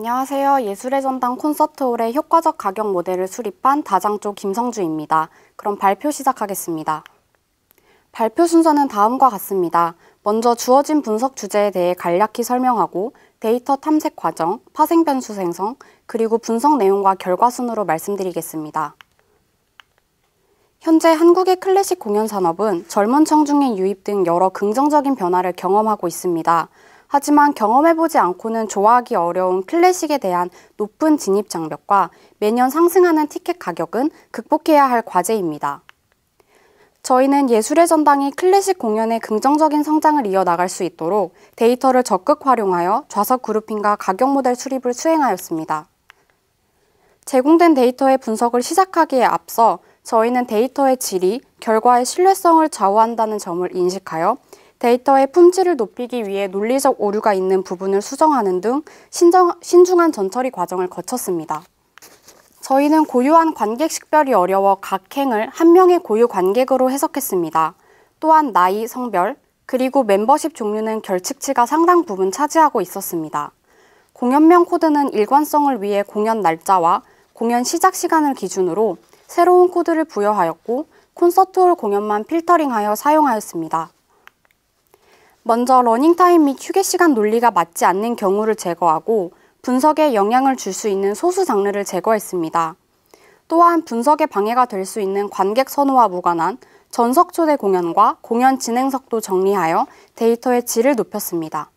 안녕하세요. 예술의 전당 콘서트홀의 효과적 가격 모델을 수립한 다장조 김성주입니다. 그럼 발표 시작하겠습니다. 발표 순서는 다음과 같습니다. 먼저 주어진 분석 주제에 대해 간략히 설명하고 데이터 탐색 과정, 파생 변수 생성, 그리고 분석 내용과 결과 순으로 말씀드리겠습니다. 현재 한국의 클래식 공연 산업은 젊은 청중의 유입 등 여러 긍정적인 변화를 경험하고 있습니다. 하지만 경험해보지 않고는 좋아하기 어려운 클래식에 대한 높은 진입 장벽과 매년 상승하는 티켓 가격은 극복해야 할 과제입니다. 저희는 예술의 전당이 클래식 공연의 긍정적인 성장을 이어나갈 수 있도록 데이터를 적극 활용하여 좌석 그룹핑과 가격 모델 수립을 수행하였습니다. 제공된 데이터의 분석을 시작하기에 앞서 저희는 데이터의 질이 결과의 신뢰성을 좌우한다는 점을 인식하여 데이터의 품질을 높이기 위해 논리적 오류가 있는 부분을 수정하는 등 신중한 전처리 과정을 거쳤습니다. 저희는 고유한 관객 식별이 어려워 각 행을 한 명의 고유 관객으로 해석했습니다. 또한 나이, 성별, 그리고 멤버십 종류는 결칙치가 상당 부분 차지하고 있었습니다. 공연명 코드는 일관성을 위해 공연 날짜와 공연 시작 시간을 기준으로 새로운 코드를 부여하였고 콘서트홀 공연만 필터링하여 사용하였습니다. 먼저 러닝타임 및 휴게 시간 논리가 맞지 않는 경우를 제거하고 분석에 영향을 줄 수 있는 소수 장르를 제거했습니다. 또한 분석에 방해가 될 수 있는 관객 선호와 무관한 전석 초대 공연과 공연 진행석도 정리하여 데이터의 질을 높였습니다.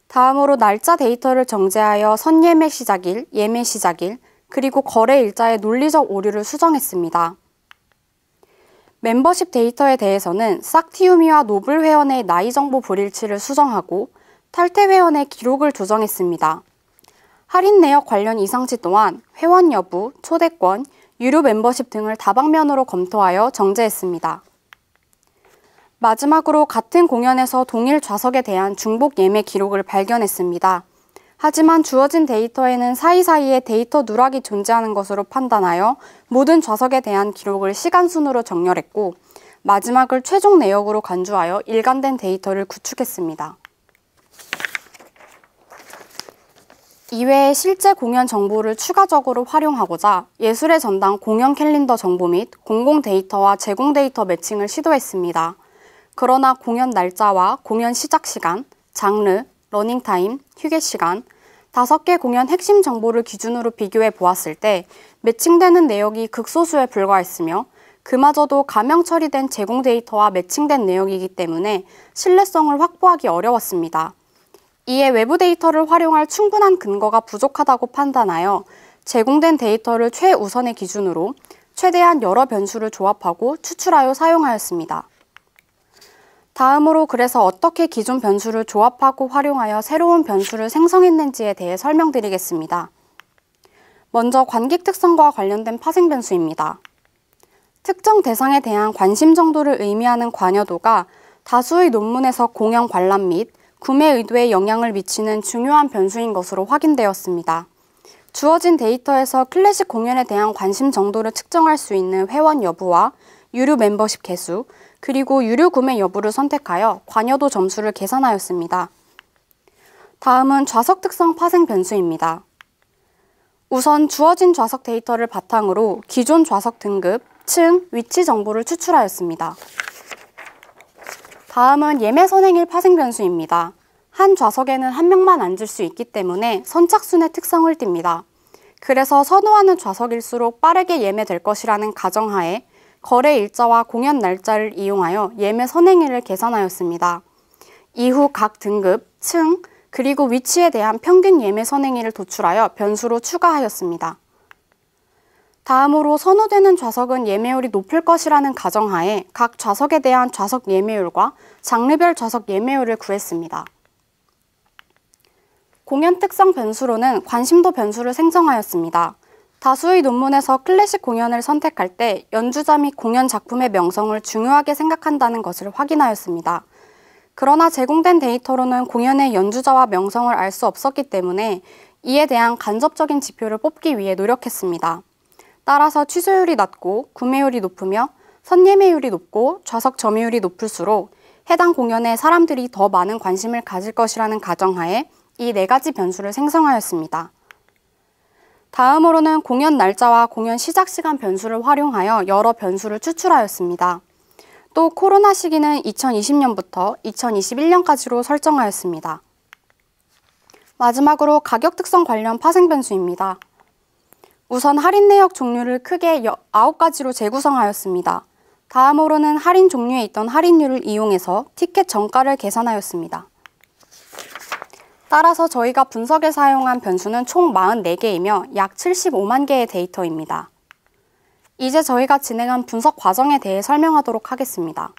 다음으로 날짜 데이터를 정제하여 선예매 시작일, 예매 시작일, 그리고 거래 일자의 논리적 오류를 수정했습니다. 멤버십 데이터에 대해서는 싹티우미와 노블 회원의 나이 정보 불일치를 수정하고 탈퇴 회원의 기록을 조정했습니다. 할인 내역 관련 이상치 또한 회원 여부, 초대권, 유료 멤버십 등을 다방면으로 검토하여 정제했습니다. 마지막으로 같은 공연에서 동일 좌석에 대한 중복 예매 기록을 발견했습니다. 하지만 주어진 데이터에는 사이사이에 데이터 누락이 존재하는 것으로 판단하여 모든 좌석에 대한 기록을 시간 순으로 정렬했고 마지막을 최종 내역으로 간주하여 일관된 데이터를 구축했습니다. 이외에 실제 공연 정보를 추가적으로 활용하고자 예술의 전당 공연 캘린더 정보 및 공공 데이터와 제공 데이터 매칭을 시도했습니다. 그러나 공연 날짜와 공연 시작 시간, 장르, 러닝타임, 휴게 시간, 5개 공연 핵심 정보를 기준으로 비교해 보았을 때 매칭되는 내역이 극소수에 불과했으며 그마저도 가명 처리된 제공 데이터와 매칭된 내역이기 때문에 신뢰성을 확보하기 어려웠습니다. 이에 외부 데이터를 활용할 충분한 근거가 부족하다고 판단하여 제공된 데이터를 최우선의 기준으로 최대한 여러 변수를 조합하고 추출하여 사용하였습니다. 다음으로 그래서 어떻게 기존 변수를 조합하고 활용하여 새로운 변수를 생성했는지에 대해 설명드리겠습니다. 먼저 관객 특성과 관련된 파생 변수입니다. 특정 대상에 대한 관심 정도를 의미하는 관여도가 다수의 논문에서 공연 관람 및 구매 의도에 영향을 미치는 중요한 변수인 것으로 확인되었습니다. 주어진 데이터에서 클래식 공연에 대한 관심 정도를 측정할 수 있는 회원 여부와 유료 멤버십 개수, 그리고 유료 구매 여부를 선택하여 관여도 점수를 계산하였습니다. 다음은 좌석 특성 파생 변수입니다. 우선 주어진 좌석 데이터를 바탕으로 기존 좌석 등급, 층, 위치 정보를 추출하였습니다. 다음은 예매 선행일 파생 변수입니다. 한 좌석에는 한 명만 앉을 수 있기 때문에 선착순의 특성을 띱니다. 그래서 선호하는 좌석일수록 빠르게 예매될 것이라는 가정하에 거래 일자와 공연 날짜를 이용하여 예매 선행일을 계산하였습니다. 이후 각 등급, 층, 그리고 위치에 대한 평균 예매 선행일을 도출하여 변수로 추가하였습니다. 다음으로 선호되는 좌석은 예매율이 높을 것이라는 가정하에 각 좌석에 대한 좌석 예매율과 장르별 좌석 예매율을 구했습니다. 공연 특성 변수로는 관심도 변수를 생성하였습니다. 다수의 논문에서 클래식 공연을 선택할 때 연주자 및 공연 작품의 명성을 중요하게 생각한다는 것을 확인하였습니다. 그러나 제공된 데이터로는 공연의 연주자와 명성을 알 수 없었기 때문에 이에 대한 간접적인 지표를 뽑기 위해 노력했습니다. 따라서 취소율이 낮고 구매율이 높으며 선예매율이 높고 좌석 점유율이 높을수록 해당 공연에 사람들이 더 많은 관심을 가질 것이라는 가정하에 이 4가지 변수를 생성하였습니다. 다음으로는 공연 날짜와 공연 시작 시간 변수를 활용하여 여러 변수를 추출하였습니다. 또 코로나 시기는 2020년부터 2021년까지로 설정하였습니다. 마지막으로 가격 특성 관련 파생 변수입니다. 우선 할인 내역 종류를 크게 9가지로 재구성하였습니다. 다음으로는 할인 종류에 있던 할인율을 이용해서 티켓 정가를 계산하였습니다. 따라서 저희가 분석에 사용한 변수는 총 44개이며 약 75만 개의 데이터입니다. 이제 저희가 진행한 분석 과정에 대해 설명하도록 하겠습니다.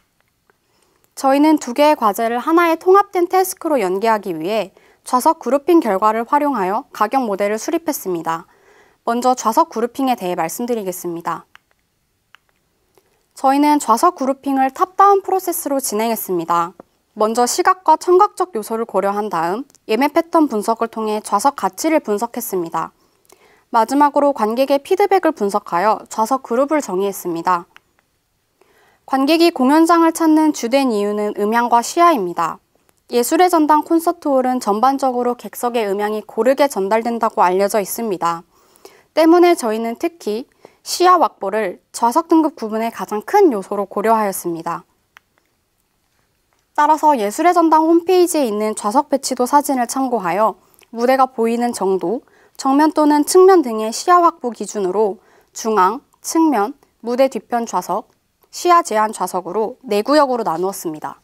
저희는 2개의 과제를 하나의 통합된 태스크로 연계하기 위해 좌석 그룹핑 결과를 활용하여 가격 모델을 수립했습니다. 먼저 좌석 그룹핑에 대해 말씀드리겠습니다. 저희는 좌석 그룹핑을 탑다운 프로세스로 진행했습니다. 먼저 시각과 청각적 요소를 고려한 다음 예매 패턴 분석을 통해 좌석 가치를 분석했습니다. 마지막으로 관객의 피드백을 분석하여 좌석 그룹을 정의했습니다. 관객이 공연장을 찾는 주된 이유는 음향과 시야입니다. 예술의 전당 콘서트홀은 전반적으로 객석의 음향이 고르게 전달된다고 알려져 있습니다. 때문에 저희는 특히 시야 확보를 좌석 등급 구분의 가장 큰 요소로 고려하였습니다. 따라서 예술의 전당 홈페이지에 있는 좌석 배치도 사진을 참고하여 무대가 보이는 정도, 정면 또는 측면 등의 시야 확보 기준으로 중앙, 측면, 무대 뒤편 좌석, 시야 제한 좌석으로 4구역으로 나누었습니다.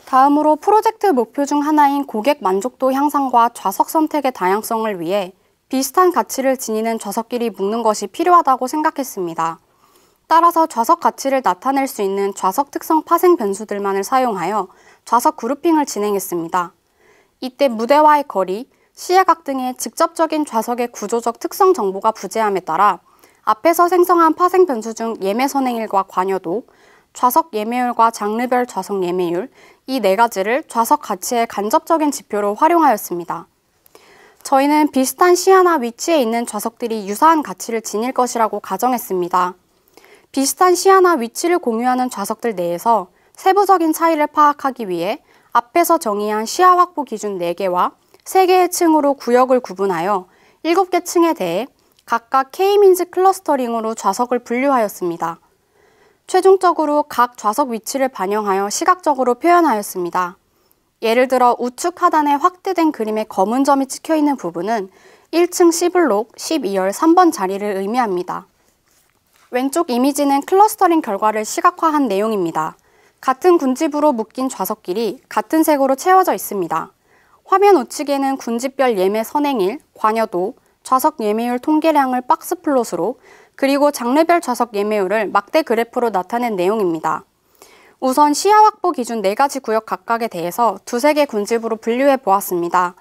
다음으로 프로젝트 목표 중 하나인 고객 만족도 향상과 좌석 선택의 다양성을 위해 비슷한 가치를 지니는 좌석끼리 묶는 것이 필요하다고 생각했습니다. 따라서 좌석 가치를 나타낼 수 있는 좌석 특성 파생 변수들만을 사용하여 좌석 그룹핑을 진행했습니다. 이때 무대와의 거리, 시야각 등의 직접적인 좌석의 구조적 특성 정보가 부재함에 따라 앞에서 생성한 파생 변수 중 예매 선행일과 관여도, 좌석 예매율과 장르별 좌석 예매율, 이 4가지를 좌석 가치의 간접적인 지표로 활용하였습니다. 저희는 비슷한 시야나 위치에 있는 좌석들이 유사한 가치를 지닐 것이라고 가정했습니다. 비슷한 시야나 위치를 공유하는 좌석들 내에서 세부적인 차이를 파악하기 위해 앞에서 정의한 시야 확보 기준 4개와 3개의 층으로 구역을 구분하여 7개 층에 대해 각각 K-민즈 클러스터링으로 좌석을 분류하였습니다. 최종적으로 각 좌석 위치를 반영하여 시각적으로 표현하였습니다. 예를 들어 우측 하단에 확대된 그림에 검은 점이 찍혀있는 부분은 1층 C블록 12열 3번 자리를 의미합니다. 왼쪽 이미지는 클러스터링 결과를 시각화한 내용입니다. 같은 군집으로 묶인 좌석끼리 같은 색으로 채워져 있습니다. 화면 우측에는 군집별 예매 선행일, 관여도, 좌석 예매율 통계량을 박스 플롯으로 그리고 장르별 좌석 예매율을 막대 그래프로 나타낸 내용입니다. 우선 시야 확보 기준 4가지 구역 각각에 대해서 2-3개 군집으로 분류해 보았습니다.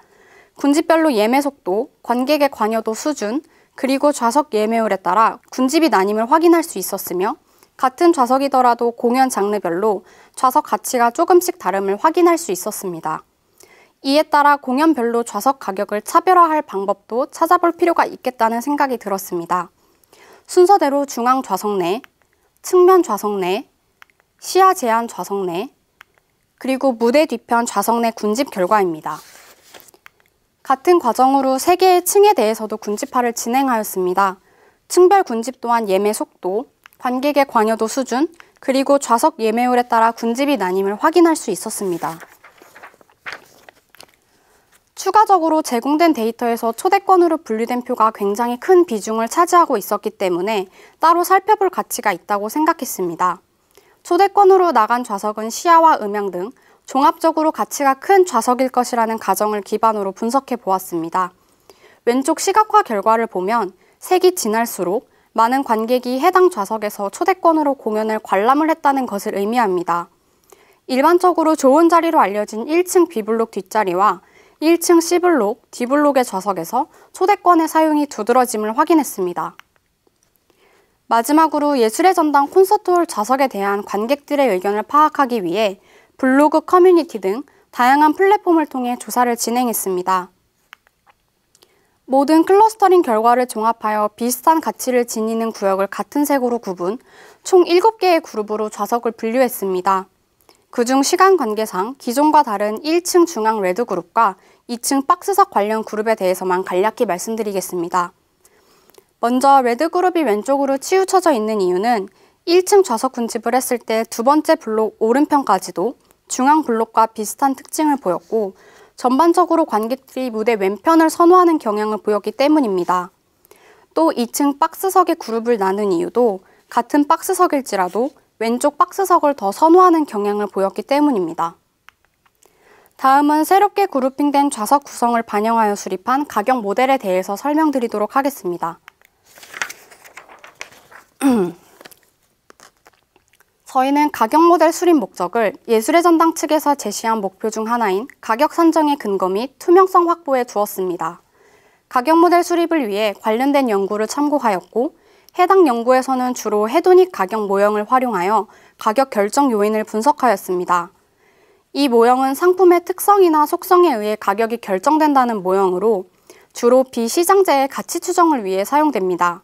군집별로 예매 속도, 관객의 관여도 수준, 그리고 좌석 예매율에 따라 군집이 나뉨을 확인할 수 있었으며 같은 좌석이더라도 공연 장르별로 좌석 가치가 조금씩 다름을 확인할 수 있었습니다. 이에 따라 공연별로 좌석 가격을 차별화할 방법도 찾아볼 필요가 있겠다는 생각이 들었습니다. 순서대로 중앙 좌석 내, 측면 좌석 내, 시야 제한 좌석 내, 그리고 무대 뒤편 좌석 내 군집 결과입니다. 같은 과정으로 3개의 층에 대해서도 군집화를 진행하였습니다. 층별 군집 또한 예매 속도, 관객의 관여도 수준, 그리고 좌석 예매율에 따라 군집이 나뉨을 확인할 수 있었습니다. 추가적으로 제공된 데이터에서 초대권으로 분류된 표가 굉장히 큰 비중을 차지하고 있었기 때문에 따로 살펴볼 가치가 있다고 생각했습니다. 초대권으로 나간 좌석은 시야와 음향 등 종합적으로 가치가 큰 좌석일 것이라는 가정을 기반으로 분석해 보았습니다. 왼쪽 시각화 결과를 보면 색이 진할수록 많은 관객이 해당 좌석에서 초대권으로 공연을 관람을 했다는 것을 의미합니다. 일반적으로 좋은 자리로 알려진 1층 B블록 뒷자리와 1층 C블록, D블록의 좌석에서 초대권의 사용이 두드러짐을 확인했습니다. 마지막으로 예술의 전당 콘서트홀 좌석에 대한 관객들의 의견을 파악하기 위해 블로그 커뮤니티 등 다양한 플랫폼을 통해 조사를 진행했습니다. 모든 클러스터링 결과를 종합하여 비슷한 가치를 지니는 구역을 같은 색으로 구분, 총 7개의 그룹으로 좌석을 분류했습니다. 그중 시간 관계상 기존과 다른 1층 중앙 레드그룹과 2층 박스석 관련 그룹에 대해서만 간략히 말씀드리겠습니다. 먼저 레드그룹이 왼쪽으로 치우쳐져 있는 이유는 1층 좌석 군집을 했을 때 두 번째 블록 오른편까지도 중앙 블록과 비슷한 특징을 보였고 전반적으로 관객들이 무대 왼편을 선호하는 경향을 보였기 때문입니다. 또 2층 박스석의 그룹을 나눈 이유도 같은 박스석일지라도 왼쪽 박스석을 더 선호하는 경향을 보였기 때문입니다. 다음은 새롭게 그룹핑된 좌석 구성을 반영하여 수립한 가격 모델에 대해서 설명드리도록 하겠습니다. 저희는 가격 모델 수립 목적을 예술의 전당 측에서 제시한 목표 중 하나인 가격 산정의 근거 및 투명성 확보에 두었습니다. 가격 모델 수립을 위해 관련된 연구를 참고하였고 해당 연구에서는 주로 헤도닉 가격 모형을 활용하여 가격 결정 요인을 분석하였습니다. 이 모형은 상품의 특성이나 속성에 의해 가격이 결정된다는 모형으로 주로 비시장재의 가치 추정을 위해 사용됩니다.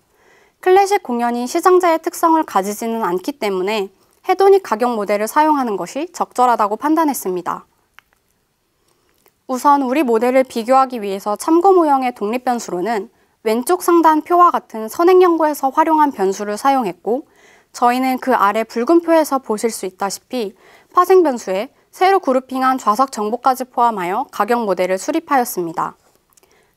클래식 공연이 시장재의 특성을 가지지는 않기 때문에 헤도닉 가격 모델을 사용하는 것이 적절하다고 판단했습니다. 우선 우리 모델을 비교하기 위해서 참고 모형의 독립 변수로는 왼쪽 상단 표와 같은 선행 연구에서 활용한 변수를 사용했고 저희는 그 아래 붉은 표에서 보실 수 있다시피 파생 변수에 새로 그룹핑한 좌석 정보까지 포함하여 가격 모델을 수립하였습니다.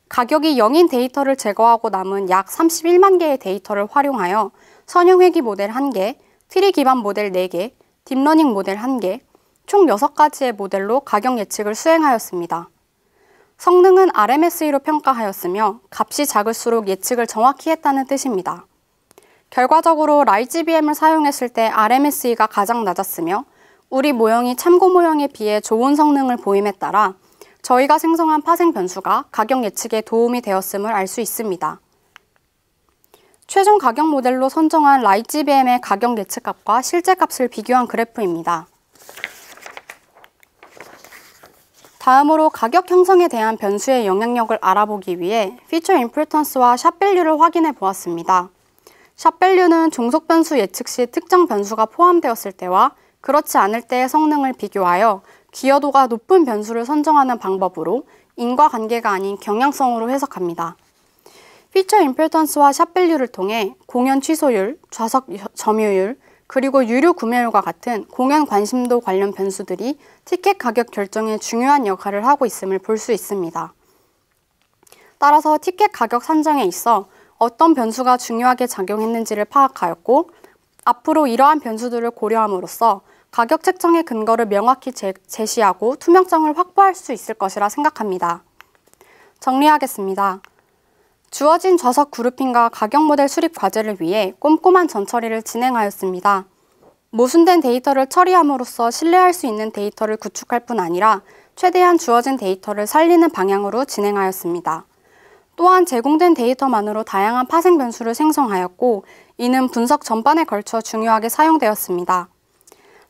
가격이 0인 데이터를 제거하고 남은 약 31만 개의 데이터를 활용하여 선형 회귀 모델 1개, 트리 기반 모델 4개, 딥러닝 모델 1개, 총 6가지의 모델로 가격 예측을 수행하였습니다. 성능은 RMSE로 평가하였으며 값이 작을수록 예측을 정확히 했다는 뜻입니다. 결과적으로 라이즈BM을 사용했을 때 RMSE가 가장 낮았으며 우리 모형이 참고 모형에 비해 좋은 성능을 보임에 따라 저희가 생성한 파생 변수가 가격 예측에 도움이 되었음을 알 수 있습니다. 최종 가격 모델로 선정한 라이즈BM의 가격 예측값과 실제 값을 비교한 그래프입니다. 다음으로 가격 형성에 대한 변수의 영향력을 알아보기 위해 피처 임플턴스와 샵밸류를 확인해 보았습니다. 샵밸류는 종속 변수 예측 시 특정 변수가 포함되었을 때와 그렇지 않을 때의 성능을 비교하여 기여도가 높은 변수를 선정하는 방법으로 인과관계가 아닌 경향성으로 해석합니다. 피처 임플턴스와 샵밸류를 통해 공연 취소율, 좌석 점유율, 그리고 유료 구매율과 같은 공연 관심도 관련 변수들이 티켓 가격 결정에 중요한 역할을 하고 있음을 볼 수 있습니다. 따라서 티켓 가격 산정에 있어 어떤 변수가 중요하게 작용했는지를 파악하였고 앞으로 이러한 변수들을 고려함으로써 가격 책정의 근거를 명확히 제시하고 투명성을 확보할 수 있을 것이라 생각합니다. 정리하겠습니다. 주어진 좌석 그룹핑과 가격 모델 수립 과제를 위해 꼼꼼한 전처리를 진행하였습니다. 모순된 데이터를 처리함으로써 신뢰할 수 있는 데이터를 구축할 뿐 아니라 최대한 주어진 데이터를 살리는 방향으로 진행하였습니다. 또한 제공된 데이터만으로 다양한 파생 변수를 생성하였고 이는 분석 전반에 걸쳐 중요하게 사용되었습니다.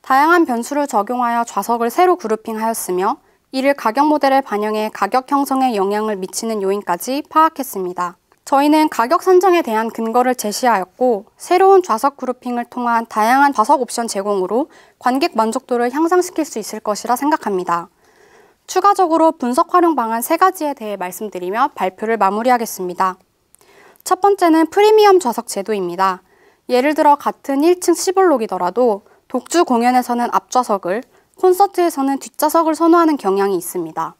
다양한 변수를 적용하여 좌석을 새로 그룹핑하였으며 이를 가격 모델에 반영해 가격 형성에 영향을 미치는 요인까지 파악했습니다. 저희는 가격 산정에 대한 근거를 제시하였고 새로운 좌석 그룹핑을 통한 다양한 좌석 옵션 제공으로 관객 만족도를 향상시킬 수 있을 것이라 생각합니다. 추가적으로 분석 활용 방안 3가지에 대해 말씀드리며 발표를 마무리하겠습니다. 첫 번째는 프리미엄 좌석 제도입니다. 예를 들어 같은 1층 10블록이더라도 독주 공연에서는 앞좌석을, 콘서트에서는 뒷좌석을 선호하는 경향이 있습니다.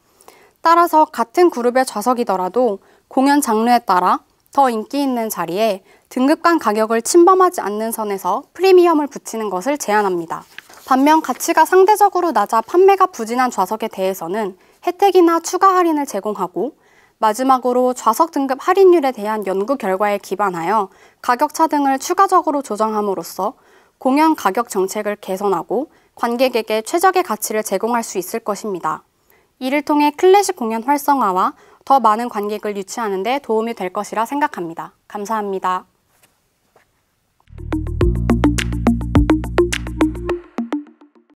따라서 같은 그룹의 좌석이더라도 공연 장르에 따라 더 인기 있는 자리에 등급 간 가격을 침범하지 않는 선에서 프리미엄을 붙이는 것을 제안합니다. 반면 가치가 상대적으로 낮아 판매가 부진한 좌석에 대해서는 혜택이나 추가 할인을 제공하고 마지막으로 좌석 등급 할인율에 대한 연구 결과에 기반하여 가격 차등을 추가적으로 조정함으로써 공연 가격 정책을 개선하고 관객에게 최적의 가치를 제공할 수 있을 것입니다. 이를 통해 클래식 공연 활성화와 더 많은 관객을 유치하는 데 도움이 될 것이라 생각합니다. 감사합니다.